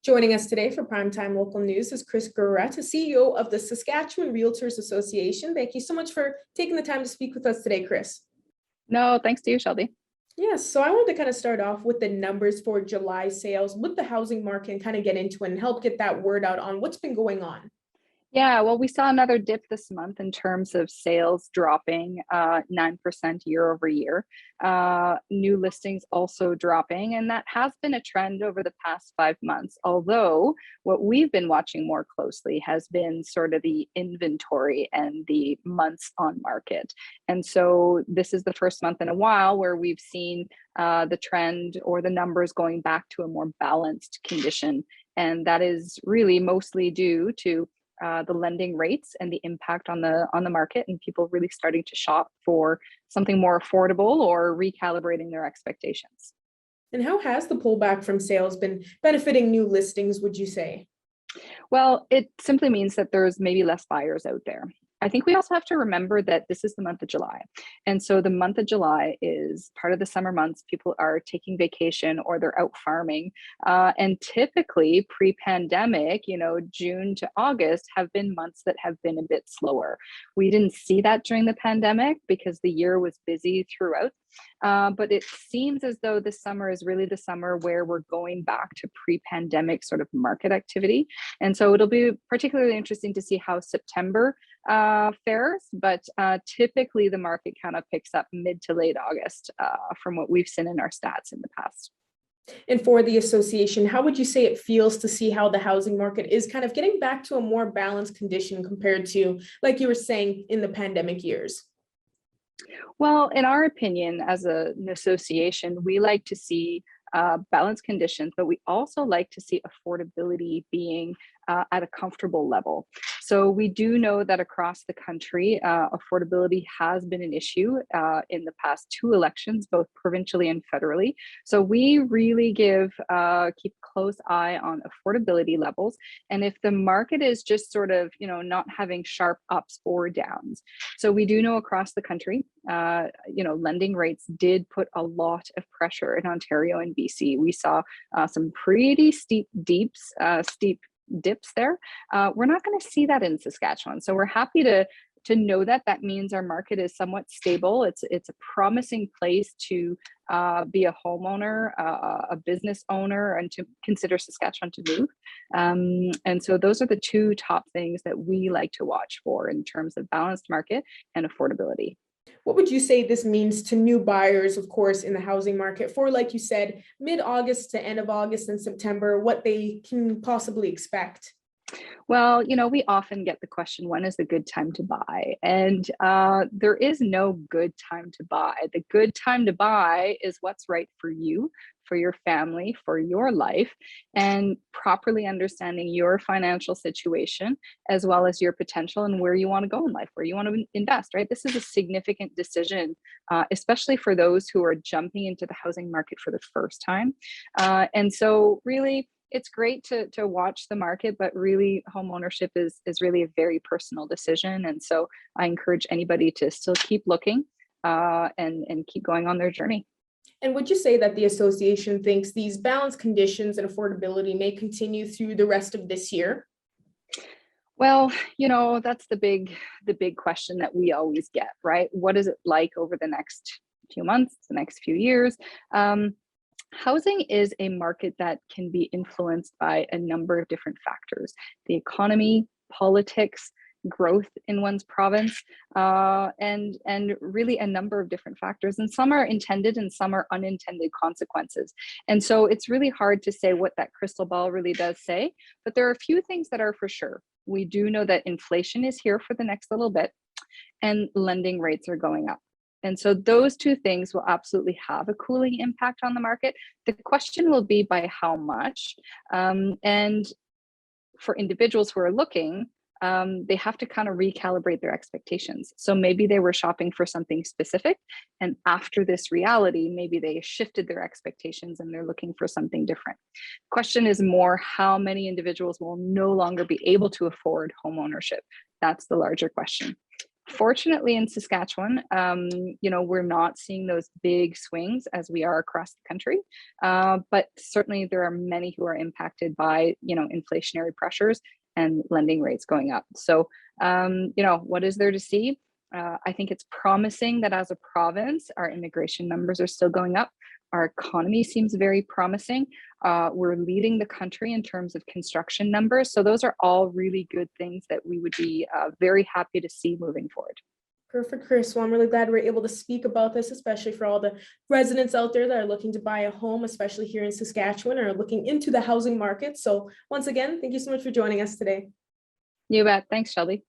Joining us today for Primetime Local News is Chris Gurretta, CEO of the Saskatchewan Realtors Association. Thank you so much for taking the time to speak with us today, Chris. No, thanks to you, Shelby. Yes, so I wanted to kind of start off with the numbers for July sales with the housing market and kind of get into it and help get that word out on what's been going on. Yeah, well, we saw another dip this month in terms of sales dropping 9% year over year. New listings also dropping, and that has been a trend over the past 5 months. Although what we've been watching more closely has been sort of the inventory and the months on market. And so this is the first month in a while where we've seen the trend or the numbers going back to a more balanced condition. And that is really mostly due to the lending rates and the impact on the market, and people really starting to shop for something more affordable or recalibrating their expectations. And how has the pullback from sales been benefiting new listings, would you say? Well, it simply means that there's maybe less buyers out there. I think we also have to remember that this is the month of July. And so the month of July is part of the summer months. People are taking vacation or they're out farming. And typically pre-pandemic, June to August have been months that have been a bit slower. We didn't see that during the pandemic because the year was busy throughout. But it seems as though this summer is really the summer where we're going back to pre-pandemic sort of market activity. And so it'll be particularly interesting to see how September fares, but typically the market kind of picks up mid to late August from what we've seen in our stats in the past. And for the association, how would you say it feels to see how the housing market is kind of getting back to a more balanced condition compared to, like you were saying, in the pandemic years? Well, in our opinion, as an association, we like to see balanced conditions, but we also like to see affordability being at a comfortable level. So we do know that across the country, affordability has been an issue in the past two elections, both provincially and federally. So we really keep a close eye on affordability levels. And if the market is just sort of, not having sharp ups or downs. So we do know across the country, lending rates did put a lot of pressure in Ontario and BC. We saw some pretty steep dips there. We're not going to see that in Saskatchewan. So we're happy to know that means our market is somewhat stable. It's a promising place to be a homeowner, a business owner, and to consider Saskatchewan to move. And so those are the two top things that we like to watch for in terms of balanced market and affordability. What would you say this means to new buyers, of course, in the housing market for, like you said, mid-August to end of August and September, what they can possibly expect? Well, we often get the question, when is a good time to buy? And there is no good time to buy. The good time to buy is what's right for you, for your family, for your life, and properly understanding your financial situation, as well as your potential and where you want to go in life, where you want to invest, right? This is a significant decision, especially for those who are jumping into the housing market for the first time. And so really, it's great to watch the market, but really home ownership is really a very personal decision. And so I encourage anybody to still keep looking and keep going on their journey. And would you say that the association thinks these balanced conditions and affordability may continue through the rest of this year? Well, that's the big question that we always get, right? What is it like over the next few months, the next few years? Housing is a market that can be influenced by a number of different factors: the economy, politics, growth in one's province, and really a number of different factors. And some are intended and some are unintended consequences. And so it's really hard to say what that crystal ball really does say, but there are a few things that are for sure. We do know that inflation is here for the next little bit, and lending rates are going up. And so those two things will absolutely have a cooling impact on the market. The question will be by how much. And for individuals who are looking, they have to kind of recalibrate their expectations. So maybe they were shopping for something specific, and after this reality, maybe they shifted their expectations and they're looking for something different. Question is more how many individuals will no longer be able to afford home ownership. That's the larger question. Fortunately, in Saskatchewan, we're not seeing those big swings as we are across the country. But certainly, there are many who are impacted by, inflationary pressures and lending rates going up. So, what is there to see? I think it's promising that as a province, our immigration numbers are still going up. Our economy seems very promising. We're leading the country in terms of construction numbers. So those are all really good things that we would be very happy to see moving forward. Perfect, Chris. Well, I'm really glad we're able to speak about this, especially for all the residents out there that are looking to buy a home, especially here in Saskatchewan, or looking into the housing market. So once again, thank you so much for joining us today. You bet. Thanks, Shelby.